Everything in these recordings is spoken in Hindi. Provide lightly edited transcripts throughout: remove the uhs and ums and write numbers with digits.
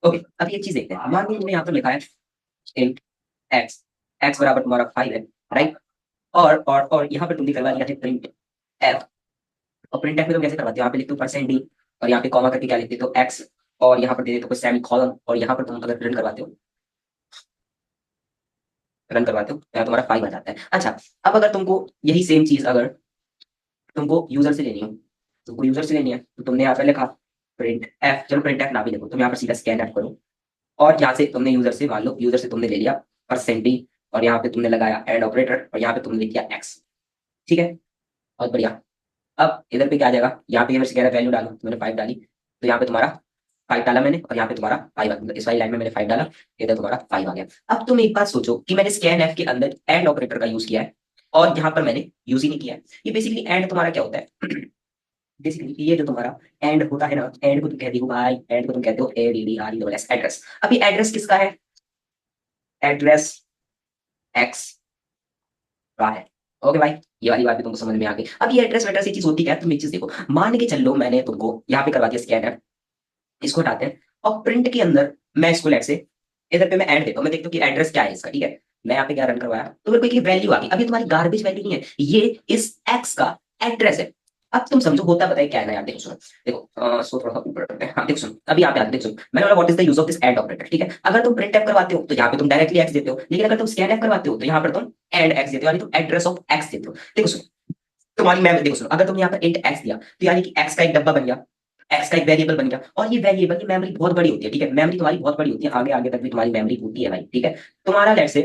ओके, अब एक चीज देखते हैं। मान लीजिए तुमने यहाँ पर लिखा है इंट एक्स, एक्स बराबर तुम्हारा 5 है, राइट। और यहाँ पे तुमने करवा दिया है प्रिंट एफ। और प्रिंट एफ में तुम कैसे करवाते हो? यहाँ पे लिखते हो परसेंट डी, और यहाँ पे कॉमा करके क्या लिखते हो? एक्स, और यहाँ पर दे देते हो सेमी कॉलन, और यहाँ पर तुम अगर रन करवाते हो यहाँ तुम्हारा 5 आ जाता है। अच्छा, अब अगर तुमको यही सेम चीज अगर तुमको यूजर से लेनी हो, तुमको यूजर से लेनी है, तो तुमने यहाँ पे लिखा प्रिंट एफ। चलो प्रिंट एफ ना भी लिखो, तुम यहाँ पर सीधा स्कैन एफ करो, और यहाँ से तुमने यूजर से, मान लो यूजर से तुमने ले लिया परसेंट डी, और यहाँ पे तुमने लगाया एंड ऑपरेटर, और यहाँ पे तुमने लिख दिया एक्स। ठीक है, बहुत बढ़िया। अब इधर पे क्या आ जाएगा? यहाँ पे मैं कह रहा वैल्यू डालो, मैंने 5 डाली, तो यहाँ पे तुम्हारा 5 डाला मैंने, और यहाँ पे तुम्हारा 5 मतलब इस वाली लाइन में मैंने 5 डाला, इधर तुम्हारा 5 आ गया। अब तुम एक बात सोचो कि मैंने स्कैन एफ के अंदर एंड ऑपरेटर का यूज किया है, और यहाँ पर मैंने यूज ही नहीं किया है। ये बेसिकली एंड तुम्हारा क्या होता है? बेसिकली ये जो तुम्हारा एंड होता है ना, एंड को तुम कहते हो भाई, एंड को तुम कहते हो A D D R E double S, address. अब ये एड्रेस किसका है? एड्रेस एक्स का है। ओके भाई, ये वाली बात भी तुमको समझ में आ गई। अब ये एड्रेस वेड्रेस ये चीज होती क्या है? तुम एक चीज देखो, मान के चलो मैंने तुमको यहाँ पे करवा दिया स्कैन है, इसको हटाते हैं, और प्रिंट के अंदर मैं इसको लेट से इधर पे मैं ऐड देता हूँ, मैं देखता हूँ कि एड्रेस क्या है इसका। ठीक है, मैं यहाँ पे क्या रन करवाया, तो मेरे को एक वैल्यू आ गई। अभी तुम्हारी गार्बेज वैल्यू नहीं है, ये इस एक्स का एड्रेस है। अब तुम समझो होता पता है क्या है ना यार, देखो सुनो, देखो सो थोड़ा सा ऊपर करते हैं। हाँ देखो सुनो, अभी यहाँ पे आते हैं, देखो सुनो, मैंने बोला what is the use of this and operator. ठीक है, अगर तुम प्रिंट एफ करवाते हो तो यहाँ पे तुम डायरेक्टली एक्स देते हो, लेकिन अगर तुम स्कैन एफ करवाते हो तो यहाँ पर तुम एंड एक्स देते हो, यानी तुम एड्रेस ऑफ एक्स देते हो। देखो सुनो, तुम्हारी मैं देखो सुनो, अगर तुमने यहाँ पर इंट एक्स दिया, तो यानी कि एक्स का एक डब्बा बन गया, एक्स का एक वेरिएबल बन गया, और ये वेरिएबल की मेमोरी बहुत बड़ी होती है। ठीक है, मेमोरी तुम्हारी बहुत बड़ी होती है, आगे आगे तक भी तुम्हारी मेमोरी होती है भाई। ठीक है, तुम्हारा लेट से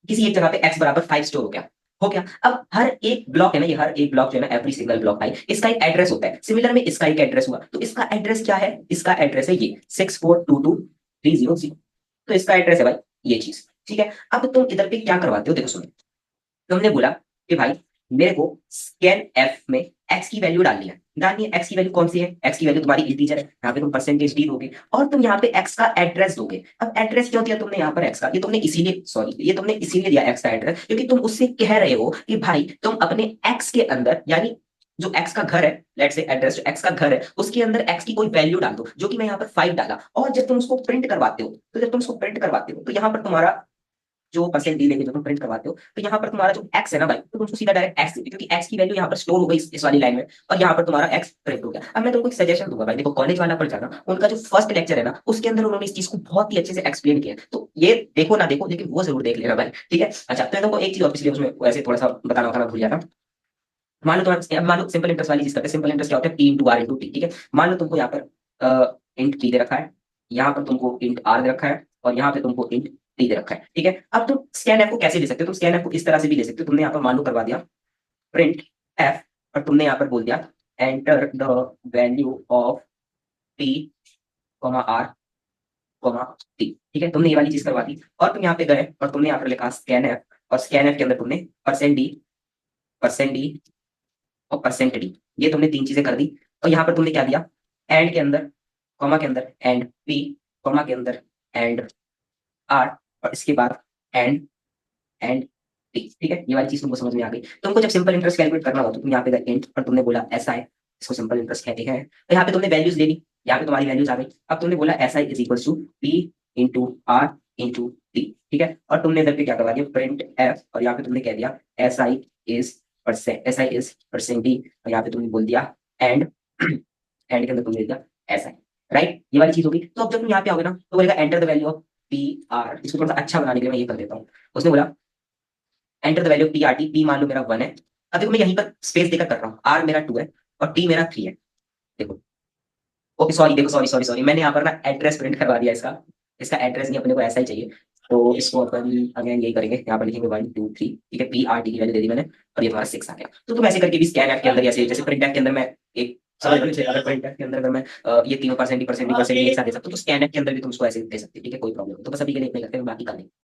किसी एक जगह पे एक्स बराबर 5 स्टोर हो गया, हो गया। अब हर एक ब्लॉक है ना, ये हर एक ब्लॉक जो है ना, एवरी सिंगल ब्लॉक भाई, इसका एक एड्रेस होता है। सिमिलर में इसका एक एड्रेस हुआ, तो इसका एड्रेस क्या है? इसका एड्रेस है ये 6422 300। तो इसका एड्रेस है भाई ये चीज। ठीक है, अब तुम इधर पे क्या करवाते हो? देखो सुनो, तुमने बोला कि भाई मेरे को स्कैन एफ में एक्स की वैल्यू डालनी है। डालनी है, एक्स की वैल्यू कौन सी है? एक्स की वैल्यू तुम्हारी इंटीजर है, यहाँ पे तुम परसेंटेज डी दोगे, और तुम यहाँ पे एक्स का एड्रेस दोगे। अब एड्रेस क्यों दिया तुमने यहाँ पर एक्स का? ये तुमने इसीलिए, सॉरी, ये तुमने इसीलिए दिया एक्स का एड्रेस, क्योंकि तुम उससे कह रहे हो कि भाई तुम अपने एक्स के अंदर, यानी जो एक्स का घर है, लेट से एड्रेस जो एक्स का घर है, उसके अंदर एक्स की कोई वैल्यू डाल दो, जो कि मैं यहाँ पर 5 डाला। और जब तुम उसको प्रिंट करवाते हो, तो जब तुम उसको प्रिंट करवाते हो, तो यहाँ पर तुम्हारा जो परसेंट डी लेके जो तुम प्रिंट करवाते हो, तो यहाँ पर तुम्हारा जो एक्स है ना भाई, तो तुम उसको सीधा डायरेक्ट एक्स देते हो, क्योंकि एक्स की वैल्यू यहाँ पर स्टोर हो गई इस वाली लाइन में, और यहाँ पर तुम्हारा एक्स प्रिंट हो गया। अब मैं तुमको एक सजेशन दूंगा भाई, देखो कॉलेज वाला पर जाना, उनका जो फर्स्ट लेक्चर है ना, उसके अंदर उन्होंने इस चीज को बहुत ही अच्छे से एक्सप्लेन किया है। तो ये देखो ना देखो, लेकिन वो जरूर देख लेना भाई। ठीक है, अच्छा तो मैं तुमको एक चीज और पिछले उसमें वैसे थोड़ा सा बताना था, मैं भूल गया था। मान लो तुम्हारा, मान लो सिंपल इंटरेस्ट वाली चीज करते हैं। सिंपल इंटरेस्ट क्या होता है? P into R into T. ठीक है, मान लो तुमको यहाँ पर इंट पी दे रखा है, यहाँ पर तुमको इंट आर दे रखा है, और यहाँ पे तुमको इंट टी दे रखा है। ठीक है, अब तुम स्कैन एफ को कैसे ले सकते हो? तुम स्कैन एफ को इस तरह से भी ले सकते हो। तुमने यहाँ पर मान लो करवा दिया प्रिंट एफ, और तुमने यहाँ पर बोल दिया enter the value of P comma R comma T. ठीक है, तुमने ये वाली चीज करवा दी, और तुम यहाँ पे गए और तुमने यहाँ पर लिखा स्कैन एफ, और स्कैन एफ के अंदर तुमने परसेंट डी और परसेंट डी, ये तुमने तीन चीजें कर दी। और यहाँ पर तुमने क्या दिया? एंड के अंदर, कॉमा के अंदर एंड पी, कॉमा के अंदर एंड आर, और इसके बाद एंड एंड टी। ठीक है, ये वाली चीज तुमको समझ में आ गई। तुमको जब सिंपल इंटरेस्ट कैलकुलेट करना हो, तो तुम यहाँ पे इंट, और तुमने बोला ऐसा है, इसको सिंपल इंटरेस्ट कहते हैं। तो यहाँ पे तुमने वैल्यूज ले ली, यहाँ पे तुम्हारी वैल्यूज आ गई। अब तुमने बोला S I is equal to P into R into T. ठीक है, और तुमने इधर पे क्या करवा दिया? प्रिंट एफ, और यहाँ पे तुमने कह दिया S I is S I is percent D, और यहाँ पे तुमने बोल दिया एंड एंड के अंदर तुमने दिया एस आई। राइट, ये वाली चीज होगी। तो अब जब तुम यहाँ पे आओगे ना, तो बोलेगा enter the value of P R. इसको थोड़ा सा अच्छा बनाने के लिए मैं ये कर देता हूँ। उसने बोला enter the value of P R T. P मान लो मेरा 1 है, अब देखो मैं यहीं पर स्पेस देकर कर रहा हूँ, आर मेरा 2 है और टी मेरा 3 है। देखो, ओके सॉरी, देखो सॉरी सॉरी सॉरी, मैंने यहाँ पर ना एड्रेस प्रिंट करवा दिया इसका। इसका एड्रेस नहीं, अपने को ऐसा ही चाहिए। तो इसको अपन अगेन यही करेंगे, यहाँ पर लिखेंगे 1 2 3। ठीक है, पी आर टी की वैल्यू दे दी मैंने, और ये तुम्हारा 6 आ गया। तो तुम ऐसे करके भी स्कैन ऐप के अंदर, ऐसे जैसे प्रिंट ऐप के अंदर मैं एक समझ लो, अगर प्रिंट ऐप के अंदर अगर मैं ये तीनों परसेंट एक साथ दे सकता हूँ, तो स्कैन ऐप के अंदर भी तुम उसको ऐसे दे सकते हो। ठीक है, कोई प्रॉब्लम नहीं। तो बस अभी के लिए इतना ही करते हैं, बाकी कर लेंगे।